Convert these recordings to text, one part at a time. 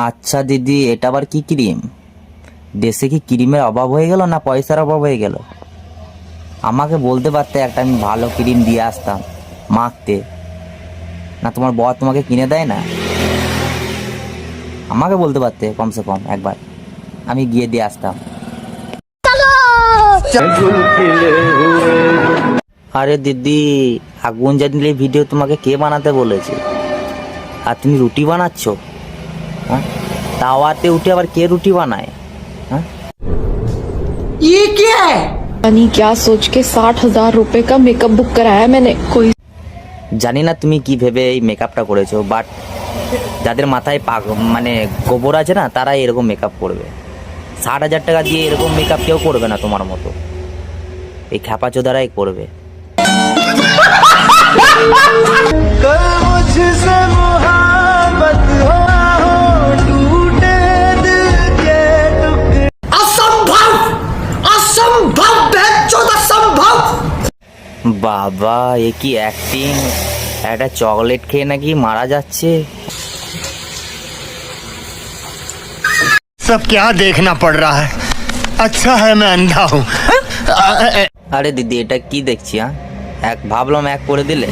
আচ্ছা দিদি, এটা আবার কি ক্রিম? দেশে কি ক্রিমের অভাব হয়ে গেল না পয়সার অভাব হয়ে গেল? আমাকে বলতে পারতে, একটা আমি ভালো ক্রিম দিয়ে আসতাম মাখতে। না তোমার বর তোমাকে কিনে দেয় না? আমাকে বলতে পারতে কমসে কম একবার, আমি গিয়ে দিয়ে আসতাম। আরে দিদি, আগুন জ্বালিয়ে ভিডিও তোমাকে কে বানাতে বলেছে? আর তুমি রুটি বানাচ্ছ? হ্যাঁ, তাওয়াতে উঠে আবার কে রুটি বানায়? হ্যাঁ, ये क्या है? यानी क्या सोच के 60,000 रुपए का मेकअप बुक कराया मैंने। कोई জানি না তুমি কি ভেবে এই মেকআপটা করেছো, বাট যাদের মাথায় মানে গোবর আছে না, তারাই এরকম মেকআপ করবে। 60,000 টাকা দিয়ে এরকম মেকআপ কেউ করবে না তোমার মতো, এই খ্যাপাচোদারাই করবে। असंभव बेचौद असंभव। বাবা, এ কি অ্যাক্টিং! একটা চকলেট খেয়ে নাকি মারা যাচ্ছে। सब क्या देखना पड़ रहा है? अच्छा है मैं अंधा हूँ। আরে দিদি, এটা কি দেখছি? এক ভাবলাম এক করে দিলে।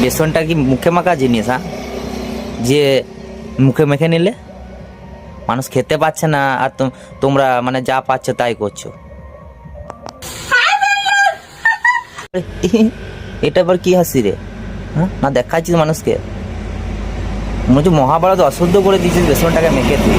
বেসনটা কি মুখে মাখা জিনিস? যে মুখে মেখে নিলে মানুষ খেতে পাচ্ছে না, আর তোমরা মানে যা পাচ্ছ তাই করছো। এটা আবার কি হাসি রে? না দেখাচ্ছিস মানুষকে? মনে হচ্ছে মহাভারত অশুদ্ধ করে দিয়েছিস বেসনটাকে মেখে তুই।